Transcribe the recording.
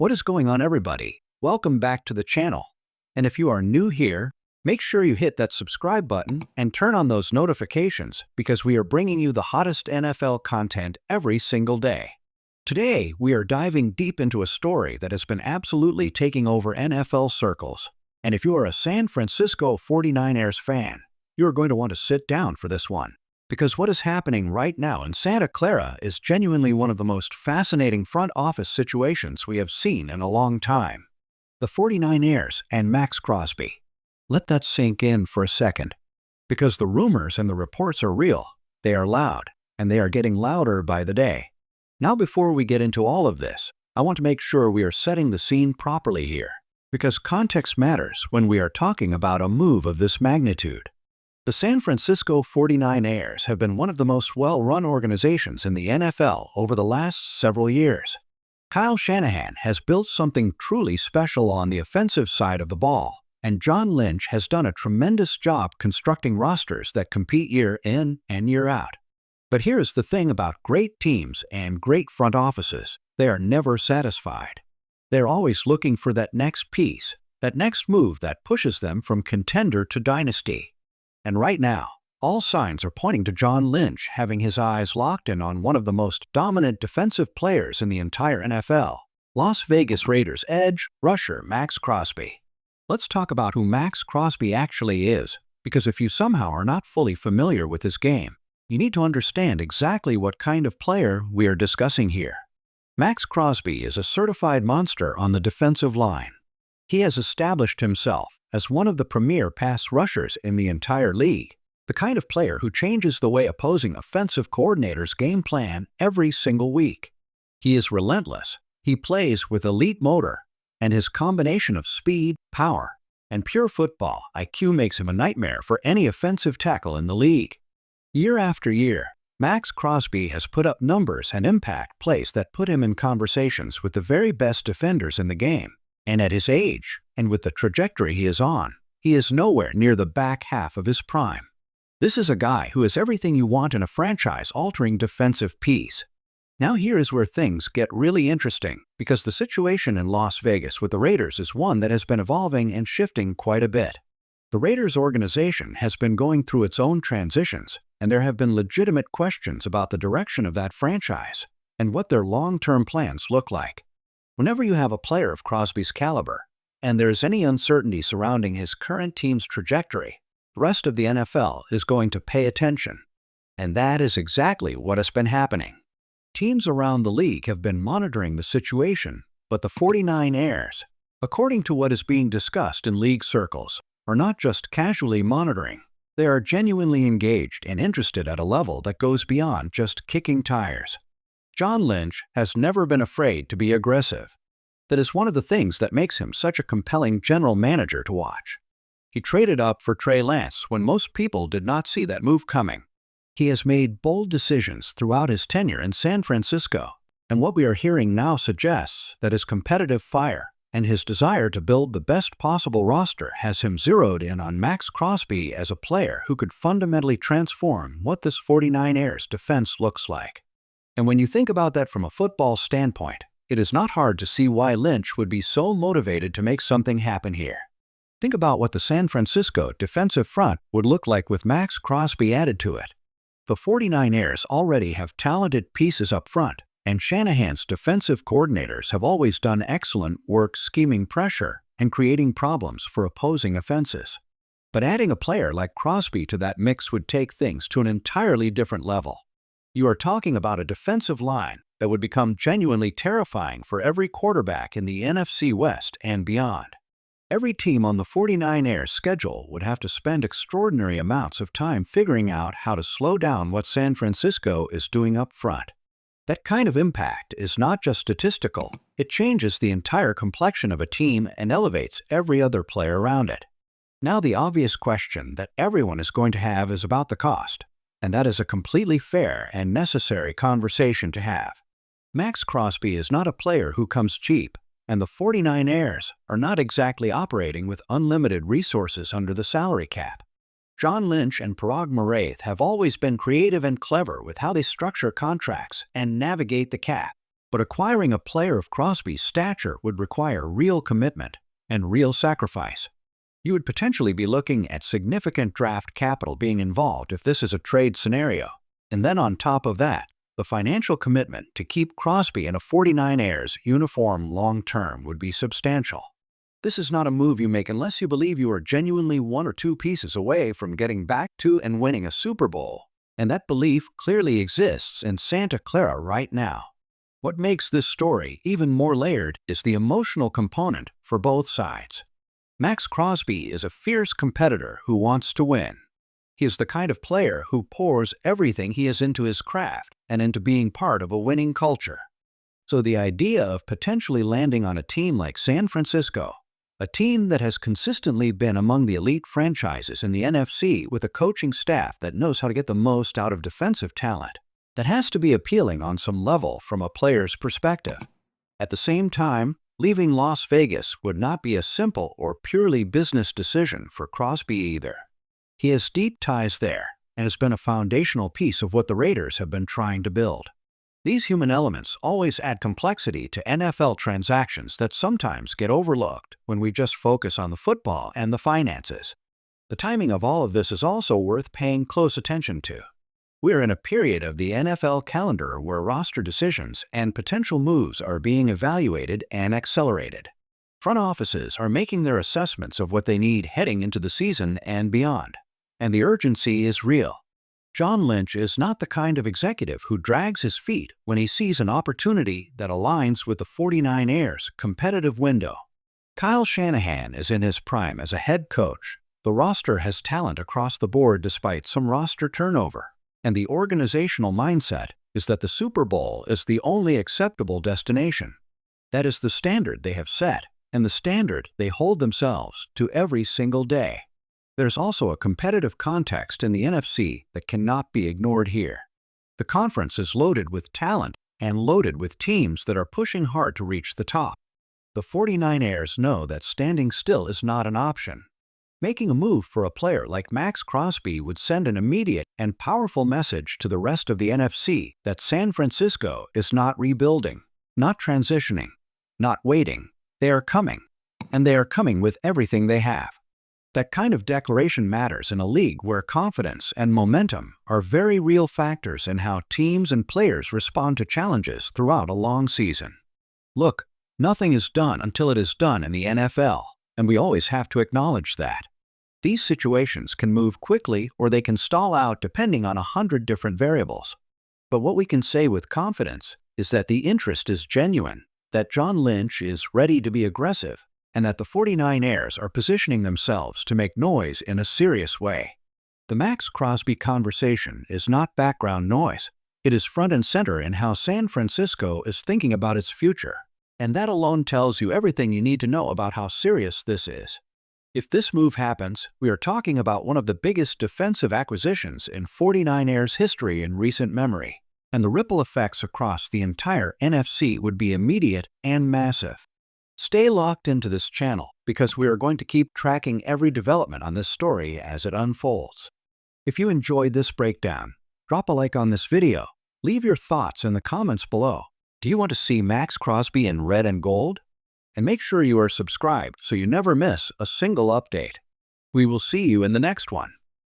What is going on, everybody? Welcome back to the channel. And if you are new here, make sure you hit that subscribe button and turn on those notifications because we are bringing you the hottest NFL content every single day. Today, we are diving deep into a story that has been absolutely taking over NFL circles. And if you are a San Francisco 49ers fan, you are going to want to sit down for this one. Because what is happening right now in Santa Clara is genuinely one of the most fascinating front office situations we have seen in a long time. The 49ers and Max Crosby. Let that sink in for a second. Because the rumors and the reports are real, they are loud, and they are getting louder by the day. Now, before we get into all of this, I want to make sure we are setting the scene properly here, because context matters when we are talking about a move of this magnitude. The San Francisco 49ers have been one of the most well-run organizations in the NFL over the last several years. Kyle Shanahan has built something truly special on the offensive side of the ball, and John Lynch has done a tremendous job constructing rosters that compete year in and year out. But here's the thing about great teams and great front offices: they are never satisfied. They're always looking for that next piece, that next move that pushes them from contender to dynasty. And right now, all signs are pointing to John Lynch having his eyes locked in on one of the most dominant defensive players in the entire NFL, Las Vegas Raiders edge rusher Max Crosby. Let's talk about who Max Crosby actually is, because if you somehow are not fully familiar with his game, you need to understand exactly what kind of player we are discussing here. Max Crosby is a certified monster on the defensive line. He has established himself as one of the premier pass rushers in the entire league, the kind of player who changes the way opposing offensive coordinators game plan every single week. He is relentless, he plays with elite motor, and his combination of speed, power, and pure football IQ makes him a nightmare for any offensive tackle in the league. Year after year, Max Crosby has put up numbers and impact plays that put him in conversations with the very best defenders in the game. And at his age, and with the trajectory he is on, he is nowhere near the back half of his prime. This is a guy who is everything you want in a franchise-altering defensive piece. Now here is where things get really interesting, because the situation in Las Vegas with the Raiders is one that has been evolving and shifting quite a bit. The Raiders organization has been going through its own transitions, and there have been legitimate questions about the direction of that franchise and what their long-term plans look like. Whenever you have a player of Crosby's caliber, and there's any uncertainty surrounding his current team's trajectory, the rest of the NFL is going to pay attention. And that is exactly what has been happening. Teams around the league have been monitoring the situation, but the 49ers, according to what is being discussed in league circles, are not just casually monitoring. They are genuinely engaged and interested at a level that goes beyond just kicking tires. John Lynch has never been afraid to be aggressive. That is one of the things that makes him such a compelling general manager to watch. He traded up for Trey Lance when most people did not see that move coming. He has made bold decisions throughout his tenure in San Francisco, and what we are hearing now suggests that his competitive fire and his desire to build the best possible roster has him zeroed in on Max Crosby as a player who could fundamentally transform what this 49ers defense looks like. And when you think about that from a football standpoint, it is not hard to see why Lynch would be so motivated to make something happen here. Think about what the San Francisco defensive front would look like with Max Crosby added to it. The 49ers already have talented pieces up front, and Shanahan's defensive coordinators have always done excellent work scheming pressure and creating problems for opposing offenses. But adding a player like Crosby to that mix would take things to an entirely different level. You are talking about a defensive line that would become genuinely terrifying for every quarterback in the NFC West and beyond. Every team on the 49ers schedule would have to spend extraordinary amounts of time figuring out how to slow down what San Francisco is doing up front. That kind of impact is not just statistical, it changes the entire complexion of a team and elevates every other player around it. Now the obvious question that everyone is going to have is about the cost. And that is a completely fair and necessary conversation to have. Max Crosby is not a player who comes cheap, and the 49ers are not exactly operating with unlimited resources under the salary cap. John Lynch and Parag Marath have always been creative and clever with how they structure contracts and navigate the cap. But acquiring a player of Crosby's stature would require real commitment and real sacrifice. You would potentially be looking at significant draft capital being involved if this is a trade scenario. And then on top of that, the financial commitment to keep Crosby in a 49ers uniform long-term would be substantial. This is not a move you make unless you believe you are genuinely one or two pieces away from getting back to and winning a Super Bowl. And that belief clearly exists in Santa Clara right now. What makes this story even more layered is the emotional component for both sides. Max Crosby is a fierce competitor who wants to win. He is the kind of player who pours everything he has into his craft and into being part of a winning culture. So the idea of potentially landing on a team like San Francisco, a team that has consistently been among the elite franchises in the NFC with a coaching staff that knows how to get the most out of defensive talent, that has to be appealing on some level from a player's perspective. At the same time, leaving Las Vegas would not be a simple or purely business decision for Crosby either. He has deep ties there and has been a foundational piece of what the Raiders have been trying to build. These human elements always add complexity to NFL transactions that sometimes get overlooked when we just focus on the football and the finances. The timing of all of this is also worth paying close attention to. We are in a period of the NFL calendar where roster decisions and potential moves are being evaluated and accelerated. Front offices are making their assessments of what they need heading into the season and beyond, and the urgency is real. John Lynch is not the kind of executive who drags his feet when he sees an opportunity that aligns with the 49ers' competitive window. Kyle Shanahan is in his prime as a head coach. The roster has talent across the board despite some roster turnover, and the organizational mindset is that the Super Bowl is the only acceptable destination. That is the standard they have set, and the standard they hold themselves to every single day. There's also a competitive context in the NFC that cannot be ignored here. The conference is loaded with talent and loaded with teams that are pushing hard to reach the top. The 49ers know that standing still is not an option. Making a move for a player like Max Crosby would send an immediate and powerful message to the rest of the NFC that San Francisco is not rebuilding, not transitioning, not waiting. They are coming, and they are coming with everything they have. That kind of declaration matters in a league where confidence and momentum are very real factors in how teams and players respond to challenges throughout a long season. Look, nothing is done until it is done in the NFL, and we always have to acknowledge that. These situations can move quickly or they can stall out depending on 100 different variables. But what we can say with confidence is that the interest is genuine, that John Lynch is ready to be aggressive, and that the 49ers are positioning themselves to make noise in a serious way. The Max Crosby conversation is not background noise. It is front and center in how San Francisco is thinking about its future, and that alone tells you everything you need to know about how serious this is. If this move happens, we are talking about one of the biggest defensive acquisitions in 49ers history in recent memory, and the ripple effects across the entire NFC would be immediate and massive. Stay locked into this channel because we are going to keep tracking every development on this story as it unfolds. If you enjoyed this breakdown, drop a like on this video. Leave your thoughts in the comments below. Do you want to see Max Crosby in red and gold? And make sure you are subscribed so you never miss a single update. We will see you in the next one.